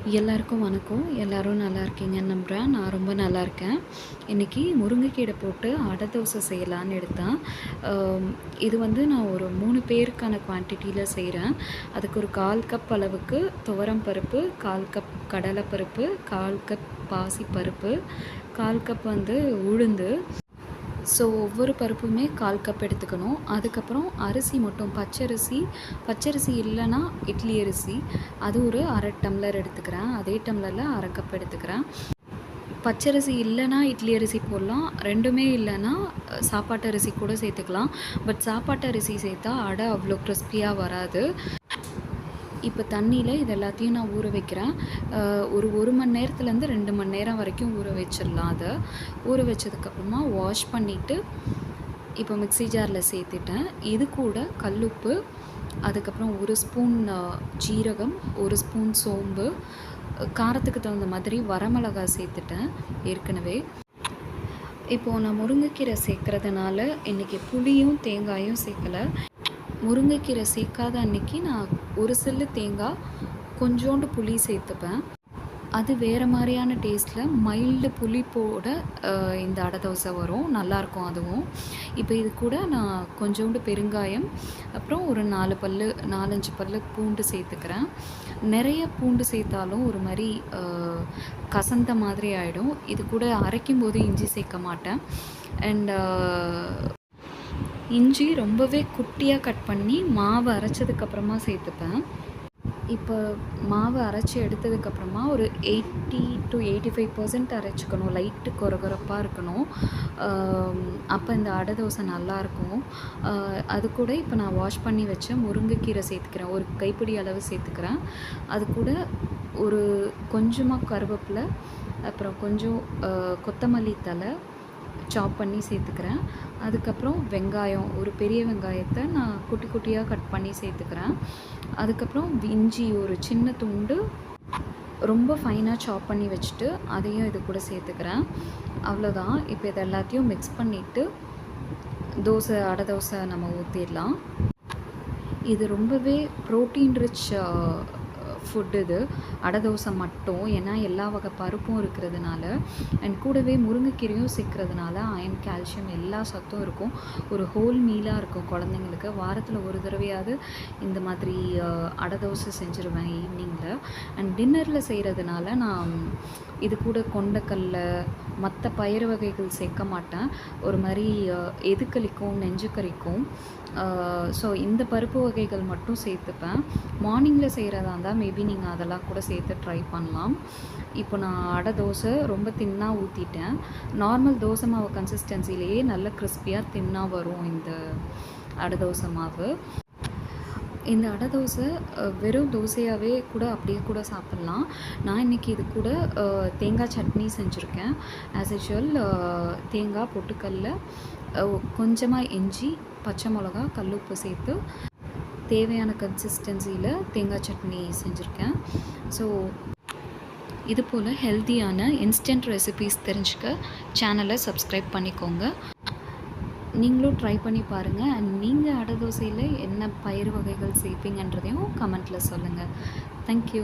எல்லாருக்கும் வணக்கம். எல்லாரும் நல்லா இருக்கீங்கன்னு நம்புகிறேன். நான் ரொம்ப நல்லா இருக்கேன். இன்றைக்கி முருங்கைக்கீரை போட்டு அடை தோசை செய்யலான்னு எடுத்தேன். இது வந்து நான் ஒரு 3 பேருக்கான குவான்டிட்டியில் செய்கிறேன். அதுக்கு ஒரு 1/4 கப் அளவுக்கு துவரம் பருப்பு, 1/4 கப் கடலைப்பருப்பு, 1/4 கப் பாசிப்பருப்பு, 1/4 கப் வந்து உளுந்து. ஸோ ஒவ்வொரு பருப்புமே 1/4 கப் எடுத்துக்கணும். அதுக்கப்புறம் அரிசி மட்டும் பச்சரிசி இல்லைன்னா இட்லி அரிசி, அது ஒரு 1/2 டம்ளர் எடுத்துக்கிறேன். அதே டம்ளரில் 1/2 கப் எடுத்துக்கிறேன். பச்சரிசி இல்லைன்னா இட்லி அரிசி போடலாம், ரெண்டுமே இல்லைன்னா சாப்பாட்டு அரிசி கூட சேர்த்துக்கலாம். பட் சாப்பாட்டு அரிசி சேர்த்தா அடை அவ்வளோ கிறிஸ்பியாக வராது. இப்போ தண்ணியில் இது எல்லாத்தையும் நான் ஊற வைக்கிறேன். ஒரு 1 மணி நேரத்துலேருந்து 2 மணி நேரம் வரைக்கும் ஊற வச்சிடலாம். அதை ஊற வச்சதுக்கப்புறமா வாஷ் பண்ணிவிட்டு இப்போ மிக்ஸி ஜாரில் சேர்த்துட்டேன். இது கூட கல்லுப்பு, அதுக்கப்புறம் 1 ஸ்பூன் ஜீரகம், 1 ஸ்பூன் சோம்பு, காரத்துக்கு தகுந்த மாதிரி வரமிளகாய் சேர்த்துட்டேன் ஏற்கனவே. இப்போது நான் முருங்கைக்கீரை சேர்க்குறதுனால இன்றைக்கி புளியும் தேங்காயும் சேர்க்கலை. முருங்கைக்கீரை சேர்க்காத அன்றைக்கி நான் ஒரு சில்லு தேங்காய், கொஞ்சோண்டு புளி சேர்த்துப்பேன். அது வேறு மாதிரியான டேஸ்ட்டில் மைல்டு புளிப்போட இந்த அடை தோசை வரும், நல்லாயிருக்கும் அதுவும். இப்போ இது கூட நான் கொஞ்சோண்டு பெருங்காயம், அப்புறம் ஒரு 4-5 பல்லு பூண்டு சேர்த்துக்கிறேன். நிறைய பூண்டு சேர்த்தாலும் ஒரு மாதிரி கசந்த மாதிரி ஆகிடும். இது கூட அரைக்கும் போது இஞ்சி சேர்க்க மாட்டேன். அண்ட் இஞ்சி ரொம்பவே குட்டியாக கட் பண்ணி மாவு அரைச்சதுக்கப்புறமா சேர்த்துப்பேன். இப்போ மாவு அரைச்சி எடுத்ததுக்கப்புறமா ஒரு 80 to 85% அரைச்சிக்கணும். லைட்டு கொரகொரப்பாக இருக்கணும். அப்போ இந்த அடை தோசை நல்லாயிருக்கும். அது கூட இப்போ நான் வாஷ் பண்ணி வச்ச முருங்கைக்கீரை சேர்த்துக்கிறேன். ஒரு கைப்பிடி அளவு சேர்த்துக்கிறேன். அது கூட ஒரு கொஞ்சமாக கருவேப்பிலை, அப்புறம் கொஞ்சம் கொத்தமல்லி தழை சாப் பண்ணி சேர்த்துக்கிறேன். அதுக்கப்புறம் வெங்காயம், ஒரு பெரிய வெங்காயத்தை நான் குட்டி குட்டியாக கட் பண்ணி சேர்த்துக்கிறேன். அதுக்கப்புறம் இஞ்சி ஒரு சின்ன துண்டு ரொம்ப ஃபைனாக சாப் பண்ணி வச்சுட்டு அதையும் இது கூட சேர்த்துக்கிறேன். அவ்வளோதான். இப்போ இது எல்லாத்தையும் மிக்ஸ் பண்ணிவிட்டு அடை தோசை நம்ம ஊற்றிடலாம். இது ரொம்பவே ப்ரோட்டீன் ரிச் ஃபுட் இது, அடை தோசை மட்டும். ஏன்னா எல்லா வகை பருப்பும் இருக்கிறதுனால, அண்ட் கூடவே முருங்கைக்கீரையும் சேர்க்கறதுனால அயன், கால்சியம் எல்லா சத்தும் இருக்கும். ஒரு ஹோல் மீலாக இருக்கும் குழந்தைங்களுக்கு. வாரத்தில் ஒரு தடவையாவது இந்த மாதிரி அடை தோசை செஞ்சுருவேன் ஈவினிங்கில். அண்ட் டின்னரில் செய்கிறதுனால நான் இது கூட கொண்டக்கடல, மற்ற பயிறு வகைகள் சேர்க்க மாட்டேன். ஒரு மாதிரி எதுக்களிக்கும், நெஞ்சுக்கறிக்கும். ஸோ இந்த பருப்பு வகைகள் மட்டும் சேர்த்துப்பேன். மார்னிங்கில் செய்கிறதா இருந்தால் மேபி நீங்கள் அதெல்லாம் கூட சேர்த்து ட்ரை பண்ணலாம். இப்போ நான் அடை தோசை ரொம்ப தின்னாக ஊற்றிட்டேன். நார்மல் தோசை மாவு கன்சிஸ்டன்சிலேயே நல்ல கிறிஸ்பியாக தின்னாக வரும் இந்த அடை தோசை மாவு. இந்த அடை தோசை வெறும் தோசையாகவே கூட அப்படியே கூட சாப்பிட்லாம். நான் இன்றைக்கி இது கூட தேங்காய் சட்னி செஞ்சுருக்கேன். ஆஸ் யூஷுவல் தேங்காய், பொட்டுக்கடல, கொஞ்சமாக இஞ்சி, பச்சை மிளகா, கல்லுப்பு சேர்த்து தேவையான கன்சிஸ்டன்சியில் தேங்காய் சட்னி செஞ்சுருக்கேன். ஸோ இது போல் ஹெல்த்தியான இன்ஸ்டன்ட் ரெசிபீஸ் தெரிஞ்சுக்க சேனலை சப்ஸ்கிரைப் பண்ணிக்கோங்க. நீங்களும் ட்ரை பண்ணி பாருங்கள். அண்ட் நீங்கள் அடை தோசையில் என்ன பயிறு வகைகள் சேர்ப்பீங்கன்றதையும் கமெண்ட்டில் சொல்லுங்கள். தேங்க்யூ.